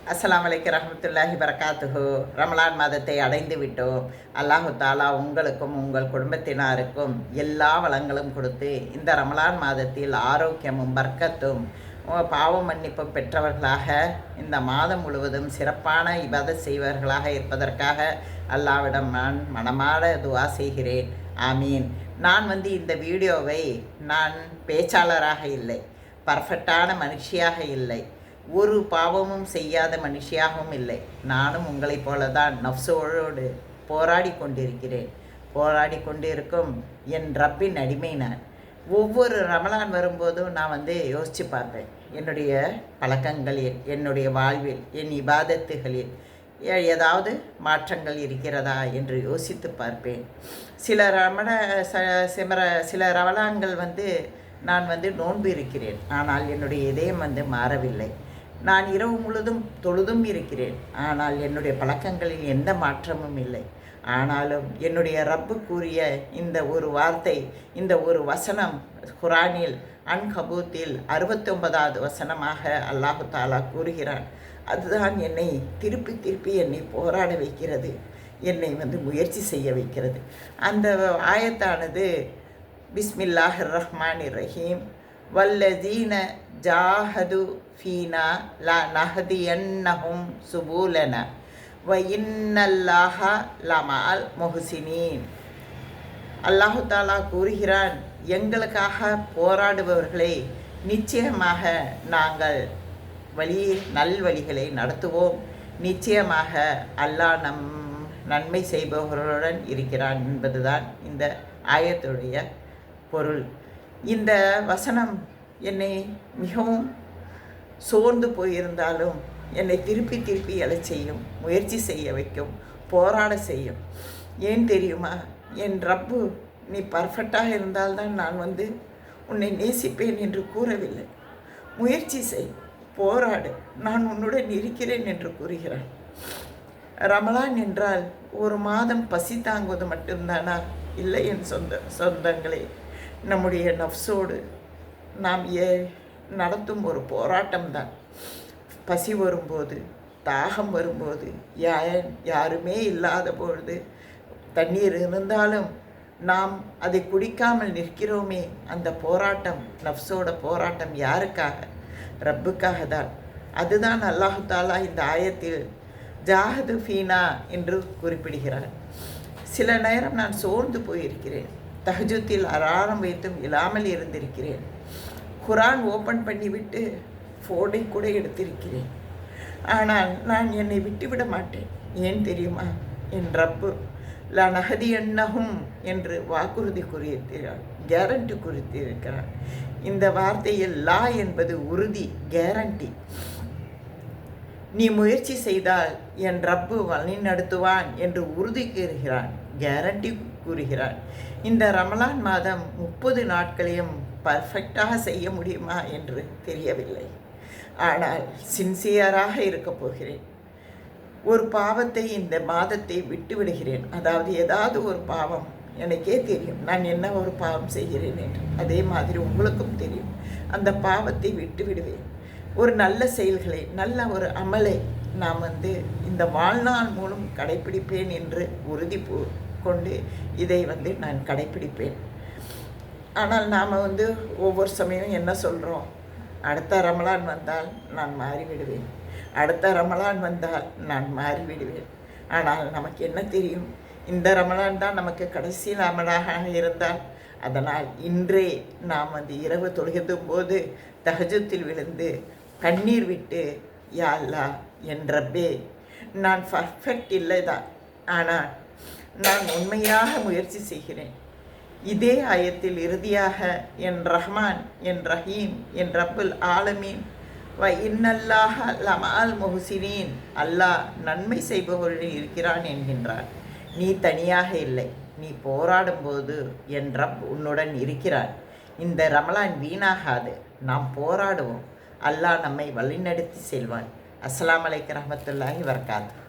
அஸ்ஸலாமு அலைக்கும் ரஹ்மத்துல்லாஹி வரகாத்துஹு. ரமலான் மாதத்தை அடைந்து விட்டோம். அல்லாஹு தாலா உங்களுக்கும் உங்கள் குடும்பத்தினருக்கும் எல்லா வளங்களும் கொடுத்து இந்த ரமலான் மாதத்தில் ஆரோக்கியமும் பர்க்கத்தும் பாவ மன்னிப்பும் பெற்றவர்களாக இந்த மாதம் முழுவதும் சிறப்பான இபாதத் செய்வர்களாக இருப்பதற்காக அல்லாவிடம் நான் மனமாற துஆ செய்கிறேன். ஆமீன். நான் இந்த வீடியோவை நான் பேச்சாளராக இல்லை, பர்ஃபெக்டான மனுஷியாக இல்லை, ஒரு பாவமும் செய்யாத மனுஷியாகவும் இல்லை. நானும் உங்களைப் போல தான் நஃப்ஸோடு போராடி கொண்டிருக்கிறேன். போராடி கொண்டிருக்கும் என் ரப்பின் அடிமை நான். ஒவ்வொரு ரமலான் வரும்போதும் நான் யோசித்து பார்ப்பேன், என்னுடைய பழக்கங்களில், என்னுடைய வாழ்வில், என் இபாதத்துகளில் ஏதாவது மாற்றங்கள் இருக்கிறதா என்று யோசித்து பார்ப்பேன். சில ரமலான்கள் நான் நோன்பு இருக்கிறேன், ஆனால் என்னுடைய இதயம் மாறவில்லை. நான் இரவு முழுதும் தொழுதும் இருக்கிறேன், ஆனால் என்னுடைய பழக்கங்களில் எந்த மாற்றமும் இல்லை. ஆனாலும் என்னுடைய ரப்பு கூறிய இந்த ஒரு வார்த்தை, இந்த ஒரு வசனம் குரானில் அன்கபூத்தில் 69வது வசனமாக அல்லாஹு தாலா கூறுகிறான். அதுதான் என்னை திருப்பி திருப்பி என்னை போராட வைக்கிறது, என்னை முயற்சி செய்ய வைக்கிறது. அந்த ஆயத்தானது பிஸ்மில்லாஹிர் ரஹ்மானிர் ரஹீம், வல்லதீன ஜாஹது ஃபீனா லா நஹதியன்னஹும் சுபூலன வ இன்னல்லாஹ லமஅல் முஹ்சினீன். அல்லாஹு தாலா கூறுகிறான், எங்களுக்காக போராடுபவர்களை நிச்சயமாக நாங்கள் நல்வழிகளை நடத்துவோம். நிச்சயமாக அல்லாஹ் நன்மை செய்பவர்களுடன் இருக்கிறான் என்பதுதான் இந்த ஆயத்துடைய பொருள். இந்த வசனம் என்னை மிகவும் சோர்ந்து போயிருந்தாலும் என்னை திருப்பி திருப்பி எழச் செய்யும், முயற்சி செய்ய வைக்கும், போராட செய்யும். ஏன் தெரியுமா? என் ரப்பு நீ பர்ஃபெக்டாக இருந்தால்தான் நான் உன்னை நேசிப்பேன் என்று கூறவில்லை. முயற்சி செய், போராடு, நான் உன்னுடன் இருக்கிறேன் என்று கூறுகிறான். ரமலான் என்றால் ஒரு மாதம் பசி தாங்குவது மட்டும்தானா? இல்லை என் சொந்தங்களே. நம்முடைய நஃப்ஸோடு நாம் நடத்தும் ஒரு போராட்டம்தான். பசி வரும்போது, தாகம் வரும்போது, யாருமே இல்லாத பொழுது, தண்ணீர் இருந்தாலும் நாம் அதை குடிக்காமல் நிற்கிறோமே, அந்த போராட்டம், நஃப்ஸோட போராட்டம் யாருக்காக? ரப்புக்காக தான். அதுதான் அல்லாஹு தாலா இந்த ஆயத்தில் ஜாஹது ஃபீனா என்று குறிப்பிடுகிறார். சில நேரம் நான் சோர்ந்து போயிருக்கிறேன், தஹஜுத்தில் அலாரம் வைத்தும் இல்லாமல் இருந்திருக்கிறேன், குரான் ஓப்பன் பண்ணிவிட்டு ஃபோனை கூட எடுத்திருக்கிறேன். ஆனால் நான் என்னை விட்டுவிட மாட்டேன். ஏன் தெரியுமா? என் ரப்பு லா நஹதி அன்னஹும் என்று வாக்குறுதி குறித்திருக்கிறார், கேரண்டி குறித்திருக்கிறார். இந்த வார்த்தையில் லா என்பது உறுதி, கேரண்டி. நீ முயற்சி செய்தால் என் ரப்பு வழி நடத்துவான் என்று உறுதி கூறுகிறான், கேரண்டி கூறுகிறான். இந்த ரமலான் மாதம் 30 நாட்களையும் பர்ஃபெக்டாக செய்ய முடியுமா என்று தெரியவில்லை. ஆனால் சின்சியராக இருக்கப் போகிறேன். ஒரு பாவத்தை இந்த மாதத்தை விட்டு விடுகிறேன். அதாவது ஏதாவது ஒரு பாவம், எனக்கே தெரியும் நான் என்ன ஒரு பாவம் செய்கிறேன் என்று. அதே மாதிரி உங்களுக்கும் தெரியும். அந்த பாவத்தை விட்டு விடுவேன். ஒரு நல்ல செயல்களை, நல்ல ஒரு அமலை நாம் இந்த வாழ்நாள் மூலம் கடைப்பிடிப்பேன் என்று உறுதி கொண்டு இதை நான் கடைப்பிடிப்பேன். ஆனால் நாம் ஒவ்வொரு சமயம் என்ன சொல்கிறோம்? அடுத்த ரமலான் வந்தால் நான் மாறிவிடுவேன், அடுத்த ரமலான் வந்தால் நான் மாறிவிடுவேன். ஆனால் நமக்கு என்ன தெரியும்? இந்த ரமலான் தான் நமக்கு கடைசி ரமலானாக இருந்தால், அதனால் இன்றே நாம் இரவு தொழுகும் போது தஹஜுத்தில் விழுந்து கண்ணீர் விட்டு, யா அல்லாஹ் என் ரப்பே, நான் பர்ஃபெக்ட் இல்லை தான், ஆனால் நான் உண்மையாக முயற்சி செய்கிறேன். இதே ஆயத்தில் இறுதியாக என் ரஹ்மான், என் ரஹீம், என் ரப்புல் ஆலமீன் வ இன்னல்லாஹ லமஅல் முஹ்சினீன், அல்லாஹ் நன்மை செய்பவர்கள் இருக்கிறான் என்கின்றார். நீ தனியாக இல்லை, நீ போராடும்போது என் ரப் உன்னுடன் இருக்கிறான். இந்த ரமலான் வீணாகாது, நாம் போராடுவோம். அல்லாஹ் நம்மை வழிநடத்தி செல்வான். அஸ்ஸலாமு அலைக்கும் ரஹ்மத்துல்லாஹி வரகாத்துஹு.